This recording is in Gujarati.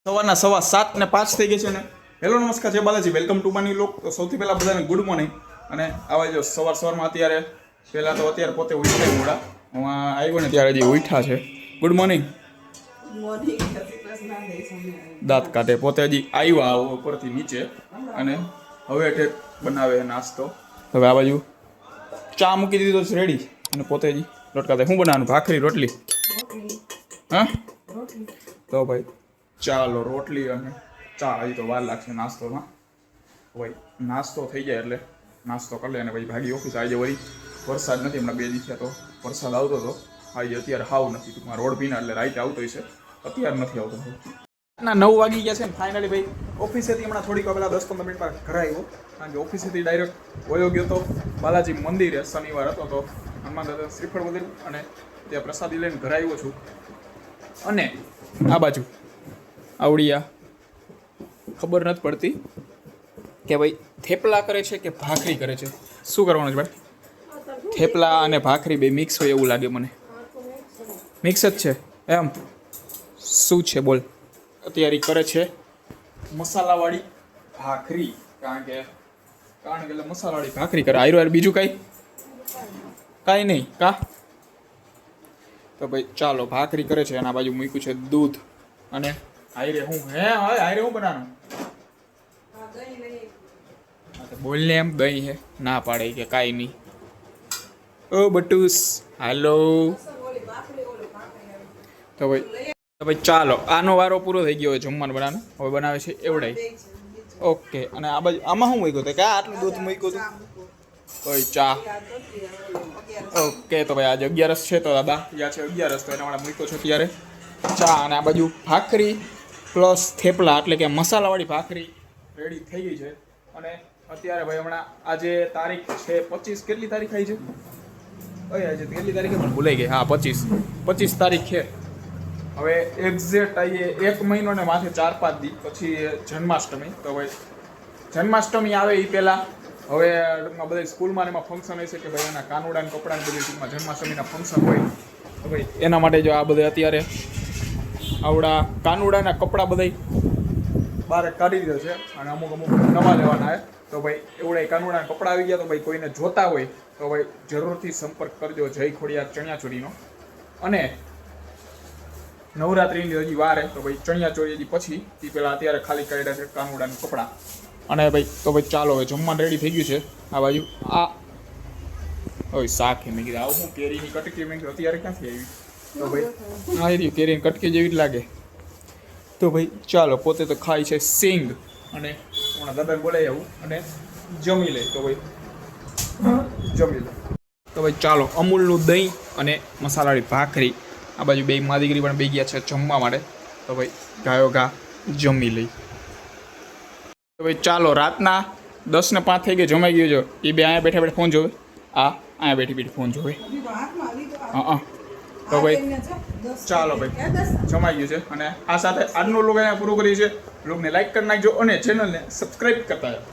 સવારના 7:05 થઈ ગઈ છે ને. હેલો નમસ્કાર, જય બાલાજી, વેલકમ ટુ માની લોક. તો સૌથી પહેલાં બધાને ગુડ મોર્નિંગ. અને આવા જો સવારમાં અત્યારે પહેલાં તો અત્યારે પોતે ઉઠે મોડા, હું આવ્યો ને ત્યારે હજી ઉઠ્યા છે. Good morning. દાંત કાઢે પોતે હજી આવ્યા ઉપરથી નીચે અને હવે ઠેક બનાવે નાસ્તો. હવે આ બાજુ ચા મૂકી દીધો છે રેડી અને પોતે હજી રોટકા. શું બનાવવાનું? ભાખરી રોટલી? હા તો ભાઈ ચાલો રોટલી અને ચા. હજી તો વાર લાગશે નાસ્તોમાં. ભાઈ નાસ્તો થઈ જાય એટલે નાસ્તો કરી લે અને ભાઈ ભાગી ઓફિસ. આજે વળી વરસાદ નથી, હમણાં 2 દિવસથી તો વરસાદ આવતો હતો. આજે અત્યારે હાવ નથી. ટૂંકમાં રોડ ભીના એટલે રાઈટ આવતો હશે, અત્યારે નથી આવતો. ના 9 વાગી ગયા છે ને ફાઇનલી ભાઈ ઓફિસેથી હમણાં થોડીક પહેલાં 10-15 મિનિટ ઘરે આવ્યો. કારણ કે ઓફિસેથી ડાયરેક્ટ વયો ગયો તો બાલાજી મંદિરે. શનિવાર હતો તો હનુમાન દાદા શ્રીફળ વધેલું અને ત્યાં પ્રસાદી લઈને ઘરે આવ્યો છું. અને આ બાજુ આવડિયા ખબર નથી પડતી કે ભાઈ થેપલા કરે છે કે ભાખરી કરે છે. શું કરવાનું છે ભાઈ? થેપલા અને ભાખરી બે મિક્સ હોય એવું લાગે મને. મિક્સ જ છે એમ? શું છે બોલ? તૈયારી કરે છે મસાલાવાળી ભાખરી. કારણ કે એટલે મસાલાવાળી ભાખરી કરે. આયરો બીજું કાંઈ નહીં કા? તો ભાઈ ચાલો ભાખરી કરે છે અને આ બાજુ મૂક્યું છે દૂધ. અને આયરે હું આયરે હું બનાવવાનું? બોલને એમ દહીં હે ના પાડે કે કાંઈ નહીં. ઓ બટુસ હાલો. તો ભાઈ ચાલો આનો વારો પૂરો થઈ ગયો હોય જમવાનું બનાવવાનું. હવે બનાવે છે એવડાઈ. ઓકે. અને આ બાજુ આમાં શું મૂક્યું હતું? ક્યાં આટલું દૂધ મૂક્યું હતું? ભાઈ ચા. ઓકે. તો ભાઈ આજે 11 છે તો દાદા યા છે 11 તો એના માટે મૂક્યો છે ત્યારે ચા. અને આ બાજુ ભાખરી પ્લસ થેપલા એટલે કે મસાલાવાળી ભાખરી રેડી થઈ ગઈ છે. અને અત્યારે ભાઈ હમણાં આજે તારીખ છે 25. કેટલી તારીખ આવી છે? આજે કેટલી તારીખે પણ ભૂલાઈ ગઈ. હા 25 તારીખ છે. હવે એક્ઝેક્ટ આવીએ 1 મહિનો ને માથે 4-5 દી પછી જન્માષ્ટમી. તો ભાઈ જન્માષ્ટમી આવે એ પહેલાં હવે ટૂંકમાં બધા સ્કૂલમાં એમાં ફંક્શન હોય છે કે ભાઈ એના કાનુડાના કપડાને બધી ટૂંકમાં જન્માષ્ટમીના ફંક્શન હોય તો ભાઈ એના માટે જો આ બધા અત્યારે આવડા કાનુડાના કપડાં બધા બહાર કાઢી દીધા છે અને અમુક નવા લેવાના હોય. તો ભાઈ એવડા કાનુડાના કપડાં આવી ગયા. તો ભાઈ કોઈને જોતા હોય તો ભાઈ જરૂરથી સંપર્ક કરજો જય ખોડિયાર ચણિયાચોળીનો. અને નવરાત્રિની હજી વાર તો ભાઈ ચણિયાચોળી હજી પછી તે પહેલાં અત્યારે ખાલી કાઢ્યા છે કાનુડાના કપડાં. અને ભાઈ તો ભાઈ ચાલો હવે જમવાનું રેડી થઈ ગયું છે. આ બાજુ આ હવે શાક મેં કીધું આવું હું કેરીની કટકી મેં કીધું અત્યારે ક્યાંથી આવી? તો ભાઈ હા એ કેરીની કટકી જેવી જ લાગે. તો ભાઈ ચાલો પોતે તો ખાય છે સિંગ અને હમણાં દાદાને બોલાવી આવું અને જમી લે. તો ભાઈ જમી લે. તો ભાઈ ચાલો અમૂલનું દહીં અને મસાલાવાળી ભાખરી. આ બાજુ બે મા દીકરી પણ બે ગયા છે જમવા માટે. તો ભાઈ ગાયો ઘા જમી લઈ. તો ભાઈ ચાલો રાતના 10:05 થઈ ગઈ. જમાઈ ગયો જો એ બે અહીંયા બેઠા ફોન જોવે. અહીંયા બેઠી ફોન જોવે. હા તો ભાઈ ચાલો ભાઈ જમાઈ ગયું છે. અને આ સાથે આજનો લોગ અહીંયા પૂરો કરીએ છીએ. લોગને લાઈક કરી નાખજો અને ચેનલને સબસ્ક્રાઈબ કરતા જાઓ.